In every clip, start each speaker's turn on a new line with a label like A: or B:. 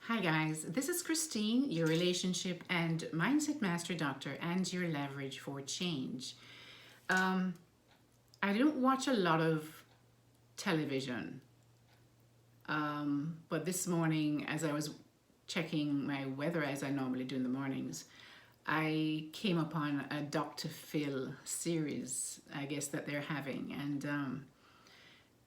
A: Hi guys, this is Christine, your relationship and mindset master doctor and your leverage for change. I don't watch a lot of television, but this morning as I was checking my weather as I normally do in the mornings, I came upon a Dr. Phil series, I guess, that they're having, and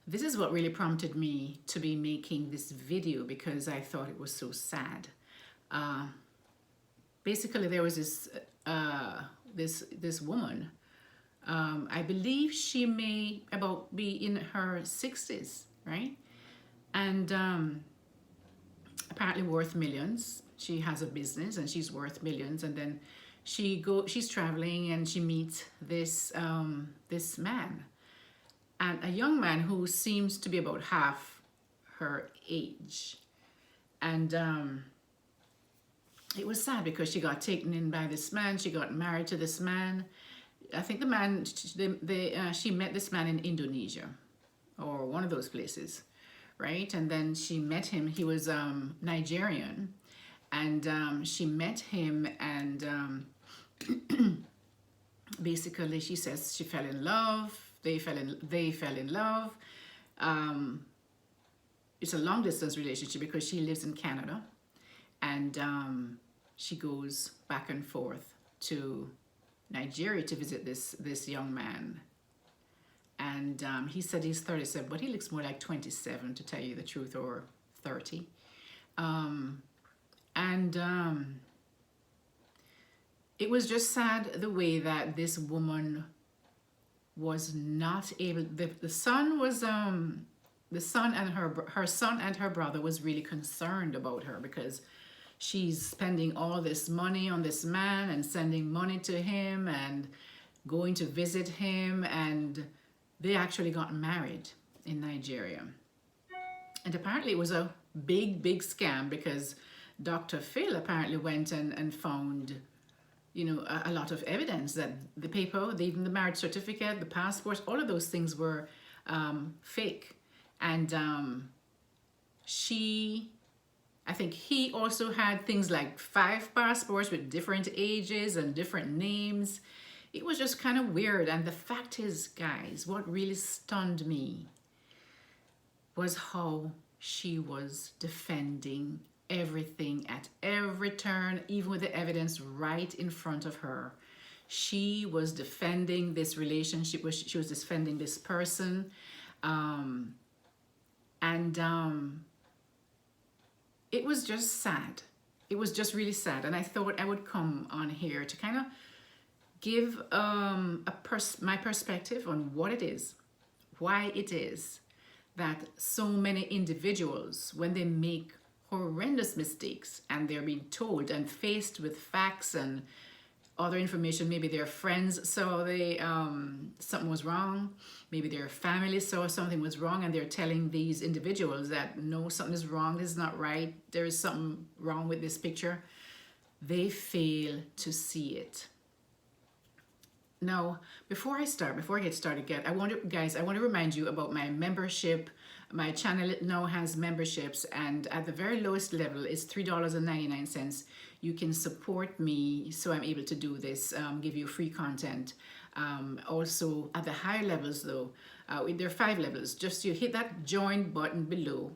A: this is what really prompted me to be making this video because I thought it was so sad. Basically, there was this woman. I believe she may about be in her 60s, right? And apparently worth millions. She has a business and she's worth millions. And then she's traveling and she meets this this man. And a young man who seems to be about half her age. And it was sad because she got taken in by this man. She got married to this man. I think the man, she met this man in Indonesia or one of those places, right? And then she met him. He was Nigerian. And she met him and basically she says she fell in love. They fell in love. It's a long distance relationship because she lives in Canada, and she goes back and forth to Nigeria to visit this young man. And he said he's 37, but he looks more like 27 to tell you the truth, or 30. It was just sad the way that this woman was not able. The son was the son and her son and her brother was really concerned about her because she's spending all this money on this man and sending money to him and going to visit him, and they actually got married in Nigeria. And apparently it was a big scam because Dr. Phil apparently went and found, you know, a lot of evidence that the paper, even the marriage certificate, the passport, all of those things were fake. And I think he also had things like 5 passports with different ages and different names. It was just kind of weird. And the fact is, guys, what really stunned me was how she was defending everything at every turn, even with the evidence right in front of her. She was defending this relationship, she was defending this person. It was just sad. It was just really sad. And I thought I would come on here to kind of give my perspective on what it is, why it is that so many individuals, when they make horrendous mistakes and they're being told and faced with facts and other information, maybe their friends saw something was wrong, maybe their family saw something was wrong, and they're telling these individuals that no, something is wrong, this is not right, there is something wrong with this picture. They fail to see it. Now, before I get started, I want to remind you about my membership. My channel now has memberships, and at the very lowest level is $3.99. You can support me so I'm able to do this, give you free content. Also, at the higher levels though, there are 5 levels. Just you hit that join button below,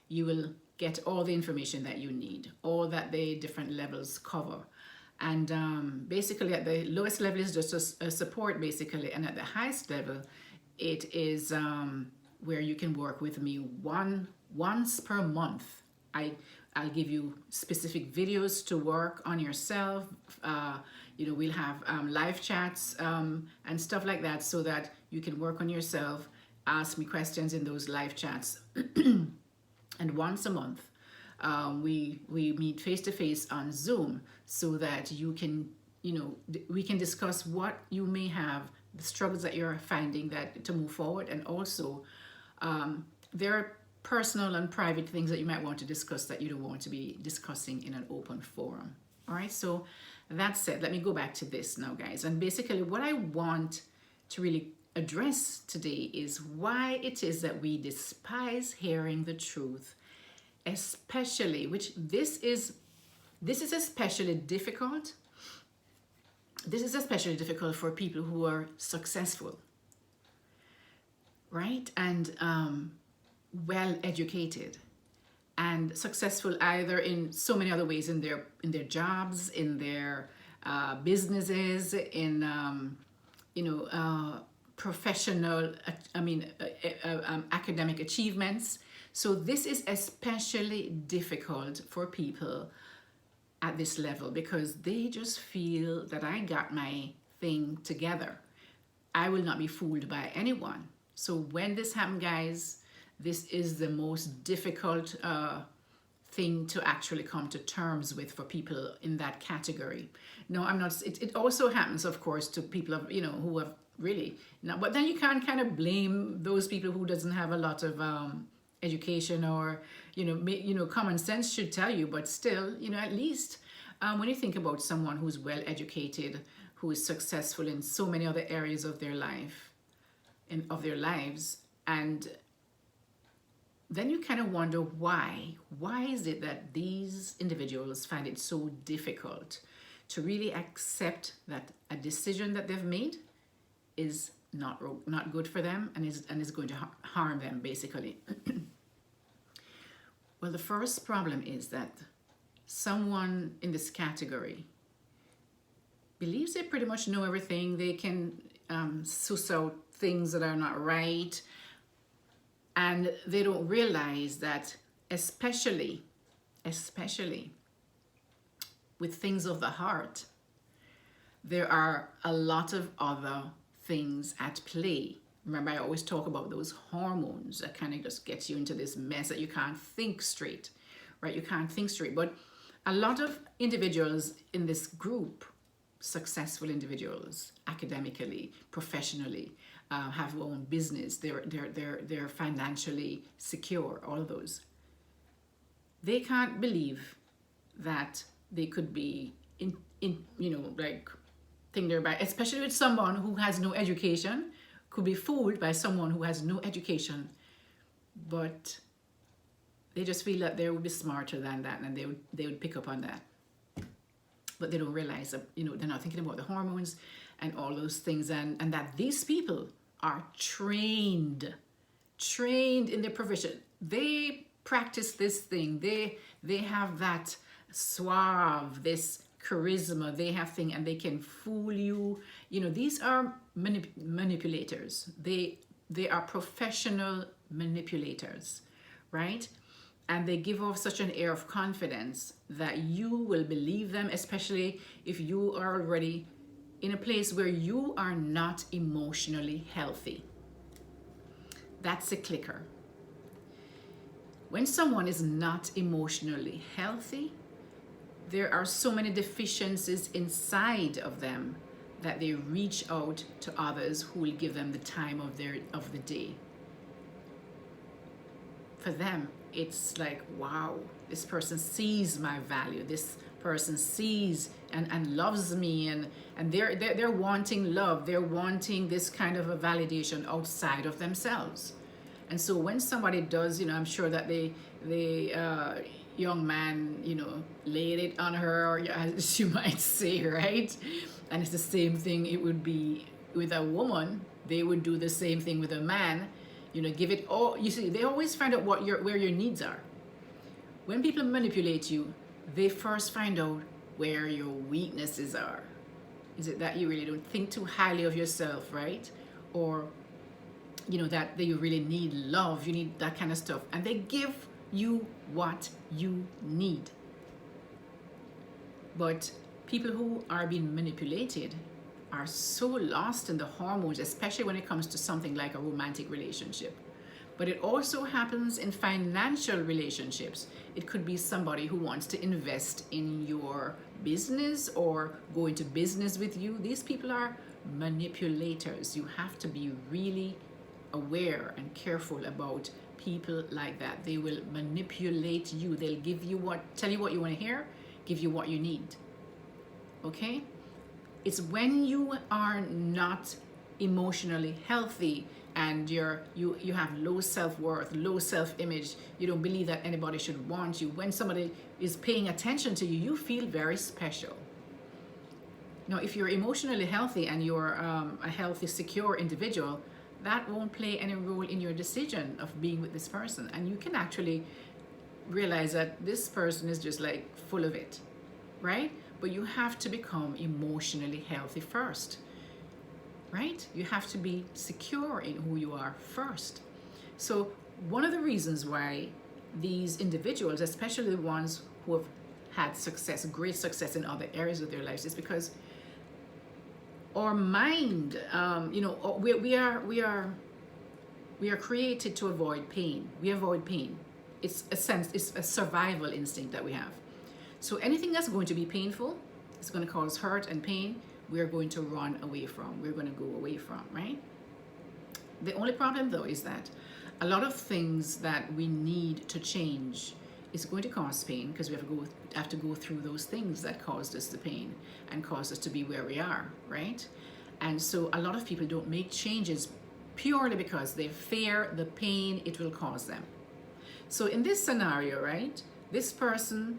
A: you will get all the information that you need, all that the different levels cover. And basically at the lowest level is just a support basically, and at the highest level it is where you can work with me once per month. I'll give you specific videos to work on yourself. You know, we'll have live chats and stuff like that so that you can work on yourself, ask me questions in those live chats. And once a month we meet face-to-face on Zoom so that you can, you know, we can discuss what you may have, the struggles that you're finding that to move forward. And also there are personal and private things that you might want to discuss that you don't want to be discussing in an open forum. All right, so that said, let me go back to this now, guys. And basically what I want to really address today is why it is that we despise hearing the truth especially, which this is especially difficult. This is especially difficult for people who are successful, right? And well educated and successful either in so many other ways, in their jobs, in their businesses, in professional, academic achievements. So this is especially difficult for people at this level because they just feel that I got my thing together. I will not be fooled by anyone. So when this happens, guys, this is the most difficult thing to actually come to terms with for people in that category. No, I'm not. It also happens, of course, to people who have really not. But then you can't kind of blame those people who doesn't have a lot of education, or common sense should tell you. But still, at least when you think about someone who's well educated, who is successful in so many other areas of their life, of their lives, and then you kind of wonder why. Why is it that these individuals find it so difficult to really accept that a decision that they've made is not good for them and is going to harm them, basically? Well, the first problem is that someone in this category believes they pretty much know everything. They can suss out things that are not right. And they don't realize that especially with things of the heart, there are a lot of other things at play. Remember, I always talk about those hormones that kind of just gets you into this mess that you can't think straight, right? You can't think straight. But a lot of individuals in this group, successful individuals, academically, professionally, have their own business, they're financially secure, all of those. They can't believe that they could be think they're by, especially with someone who has no education, could be fooled by someone who has no education, but they just feel that they would be smarter than that, and they would pick up on that. But they don't realize that, they're not thinking about the hormones and all those things, and that these people are trained in their profession. They practice this thing. They have that suave, this charisma. They have thing, and they can fool you. These are manipulators. They are professional manipulators, right? And they give off such an air of confidence that you will believe them, especially if you are already in a place where you are not emotionally healthy. That's a clicker. When someone is not emotionally healthy, there are so many deficiencies inside of them that they reach out to others who will give them the time of the day. For them, it's like, wow, this person sees my value. This person sees and loves me, and they're wanting love. They're wanting this kind of a validation outside of themselves. And so when somebody does, I'm sure that the young man, laid it on her, or as you might say, right? And it's the same thing it would be with a woman. They would do the same thing with a man. Give it all. You see, they always find out where your needs are. When people manipulate you, they first find out where your weaknesses are. Is it that you really don't think too highly of yourself, right? Or, that you really need love, you need that kind of stuff. And they give you what you need. But people who are being manipulated are so lost in the hormones, especially when it comes to something like a romantic relationship. But it also happens in financial relationships. It could be somebody who wants to invest in your business or go into business with you. These people are manipulators. You have to be really aware and careful about people like that. They will manipulate you. They'll tell you what you want to hear, give you what you need. Okay? It's when you are not emotionally healthy and you have low self-worth, low self-image, you don't believe that anybody should want you, when somebody is paying attention to you, you feel very special. Now, if you're emotionally healthy and you're a healthy, secure individual, that won't play any role in your decision of being with this person. And you can actually realize that this person is just like full of it, right? But you have to become emotionally healthy first, right? You have to be secure in who you are first. So one of the reasons why these individuals, especially the ones who have had success, great success in other areas of their lives, is because our mind, we are created to avoid pain. We avoid pain. It's a survival instinct that we have. So anything that's going to be painful, it's going to cause hurt and pain, we're going to run away from. We're going to go away from, right? The only problem though is that a lot of things that we need to change is going to cause pain, because we have to go through those things that caused us the pain and caused us to be where we are, right? And so a lot of people don't make changes purely because they fear the pain it will cause them. So in this scenario, right, this person,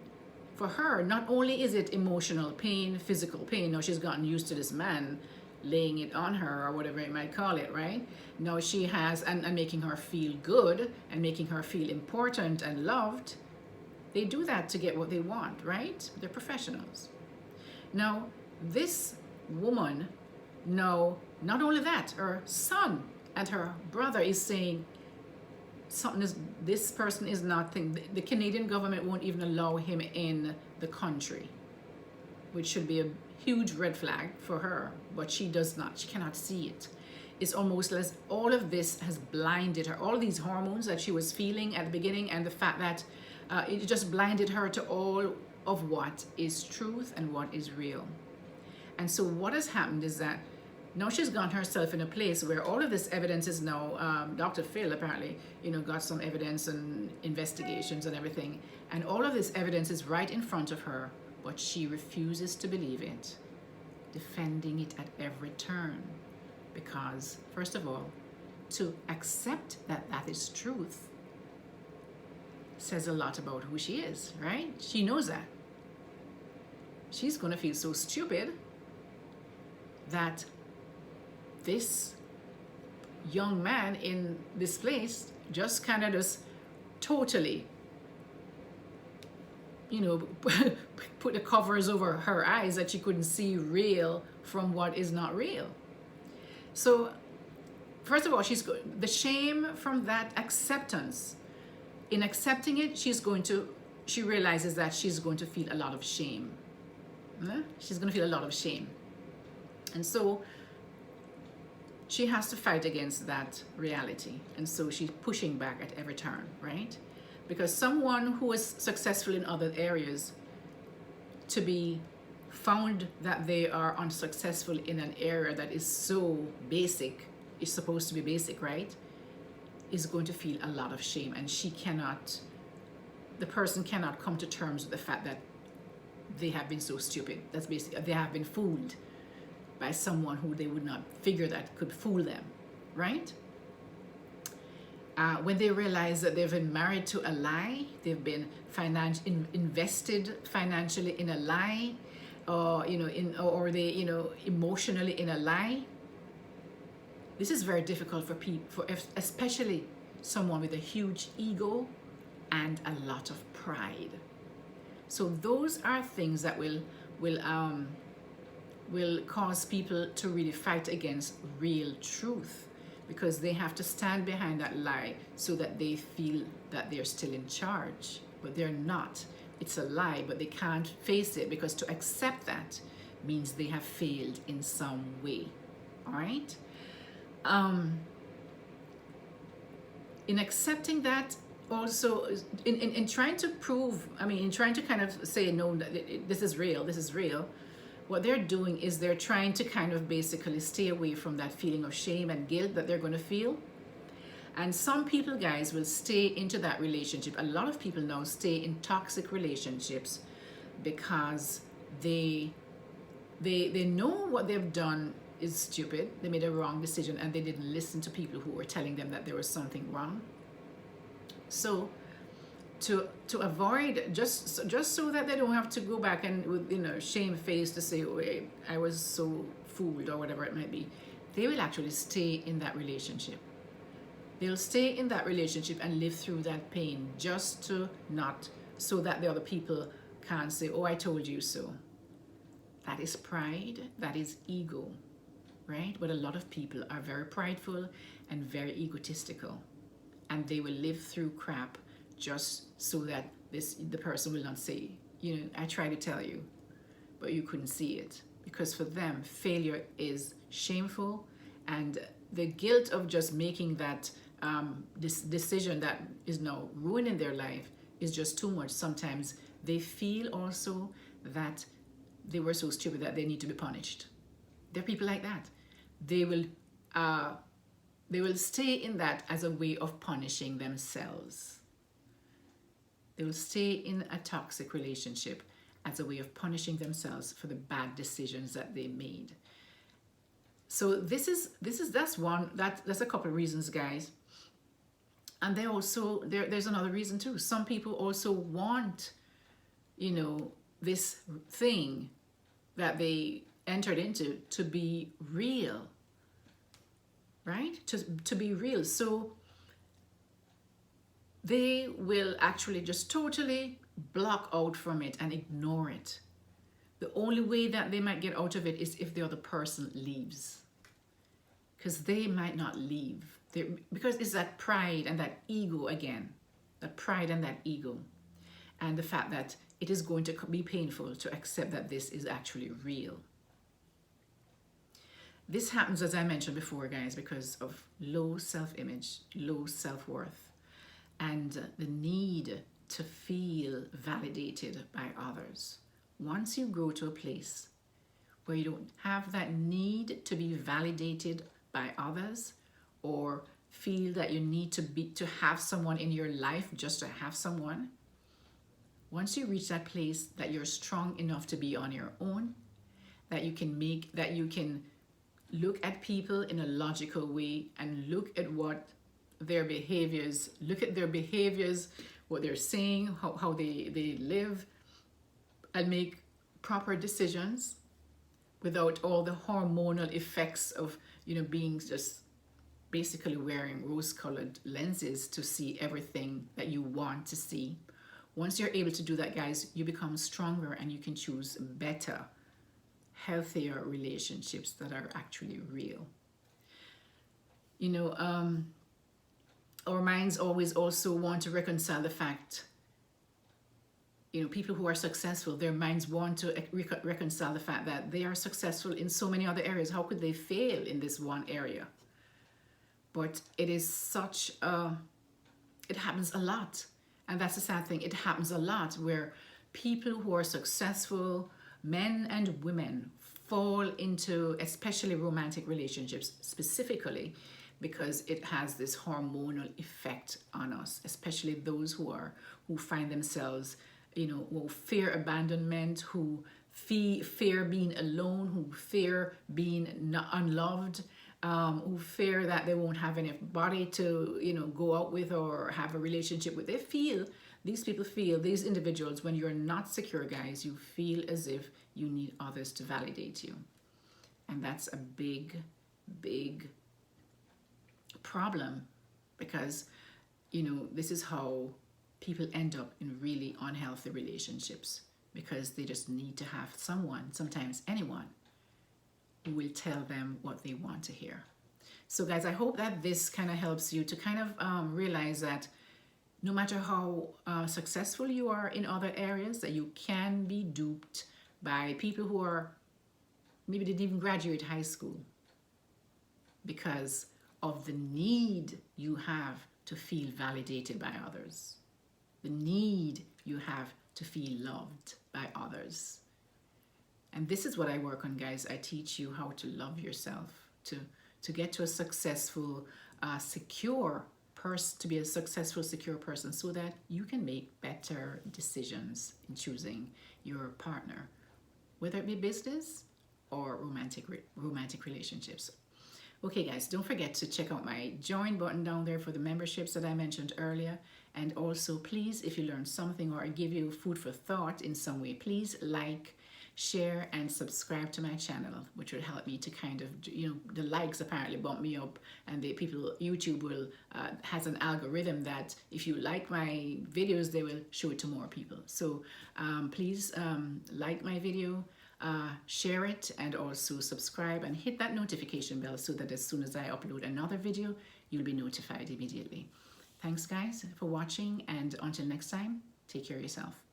A: for her, not only is it emotional pain, physical pain, now she's gotten used to this man laying it on her or whatever you might call it, right? Now she has, and making her feel good and making her feel important and loved. They do that to get what they want, right? They're professionals. Now, this woman, now, not only that, her son and her brother is saying, this person is not, the Canadian government won't even allow him in the country, which should be a huge red flag for her, but she does not, she cannot see it. It's almost as all of this has blinded her, all these hormones that she was feeling at the beginning, and the fact that it just blinded her to all of what is truth and what is real. And so what has happened is that now she's gotten herself in a place where all of this evidence is now, Dr. Phil apparently, got some evidence and investigations and everything. And all of this evidence is right in front of her, but she refuses to believe it, defending it at every turn. Because, first of all, to accept that that is truth says a lot about who she is, right? She knows that. She's going to feel so stupid that this young man in this place just kind of just totally, put the covers over her eyes that she couldn't see real from what is not real. So, first of all, the shame from that acceptance. In accepting it, she realizes that she's going to feel a lot of shame. She's going to feel a lot of shame. And so she has to fight against that reality. And so she's pushing back at every turn, right? Because someone who is successful in other areas, to be found that they are unsuccessful in an area that is so basic, is supposed to be basic, right? Is going to feel a lot of shame, and the person cannot come to terms with the fact that they have been so stupid. That's basically, they have been fooled by someone who they would not figure that could fool them, right? When they realize that they've been married to a lie, they've been invested financially in a lie, or emotionally in a lie. This is very difficult for people, especially someone with a huge ego and a lot of pride. So those are things that will cause people to really fight against real truth, because they have to stand behind that lie so that they feel that they're still in charge, but they're not. It's a lie, but they can't face it, because to accept that means they have failed in some way. All right? In accepting that, also in trying to prove, in trying to kind of say, no, this is real, what they're doing is they're trying to kind of basically stay away from that feeling of shame and guilt that they're going to feel. And some people, guys, will stay into that relationship. A lot of people now stay in toxic relationships because they know what they've done is stupid. They made a wrong decision and they didn't listen to people who were telling them that there was something wrong. So to avoid, just so that they don't have to go back and with, you know, shame face to say, oh, I was so fooled or whatever it might be, they will actually stay in that relationship. They'll stay in that relationship and live through that pain just to not, so that the other people can't say, oh, I told you so. That is pride, that is ego, right? But a lot of people are very prideful and very egotistical, and they will live through crap just so that the person will not say, you know, I tried to tell you, but you couldn't see it. Because for them, failure is shameful, and the guilt of just making that this decision that is now ruining their life is just too much. Sometimes they feel also that they were so stupid that they need to be punished. There are people like that. They will stay in that as a way of punishing themselves. They will stay in a toxic relationship as a way of punishing themselves for the bad decisions that they made. So that's a couple of reasons, guys. And they also, there's another reason too. Some people also want, you know, this thing that they entered into to be real, right? To be real. So they will actually just totally block out from it and ignore it. The only way that they might get out of it is if the other person leaves, because they might not leave. Because it's that pride and that ego again, that pride and that ego, and the fact that it is going to be painful to accept that this is actually real. This happens, as I mentioned before, guys, because of low self-image, low self-worth, and the need to feel validated by others. Once you grow to a place where you don't have that need to be validated by others, or feel that you need to have someone in your life just to have someone, once you reach that place that you're strong enough to be on your own, that you can look at people in a logical way and look at their behaviors, what they're saying, how they live, and make proper decisions without all the hormonal effects of, you know, being just basically wearing rose-colored lenses to see everything that you want to see. Once you're able to do that, guys, you become stronger and you can choose better, healthier relationships that are actually real. You know, our minds always also want to reconcile the fact, you know, people who are successful, their minds want to reconcile the fact that they are successful in so many other areas. How could they fail in this one area? But it is such it happens a lot. And that's the sad thing. It happens a lot where people who are successful, men and women, fall into especially romantic relationships specifically, because it has this hormonal effect on us, especially those who find themselves, you know, who fear abandonment, who fear being alone, who fear being not unloved, who fear that they won't have anybody to, you know, go out with or have a relationship with. These individuals, when you're not secure, guys, you feel as if you need others to validate you. And that's a big, big problem, because, you know, this is how people end up in really unhealthy relationships, because they just need to have someone, sometimes anyone, who will tell them what they want to hear. So guys, I hope that this kind of helps you to kind of realize that no matter how successful you are in other areas, that you can be duped by people who are, maybe didn't even graduate high school, because of the need you have to feel validated by others, the need you have to feel loved by others. And this is what I work on, guys. I teach you how to love yourself, to get to a successful, secure person, to be a successful, secure person, so that you can make better decisions in choosing your partner, whether it be business or romantic relationships. Okay guys, don't forget to check out my join button down there for the memberships that I mentioned earlier. And also please, if you learned something or I give you food for thought in some way, please like, share and subscribe to my channel, which will help me to kind of, you know, the likes apparently bump me up, and the people, YouTube will has an algorithm that if you like my videos, they will show it to more people. So please like my video, share it, and also subscribe and hit that notification bell so that as soon as I upload another video, you'll be notified immediately. Thanks guys for watching, and until next time, take care of yourself.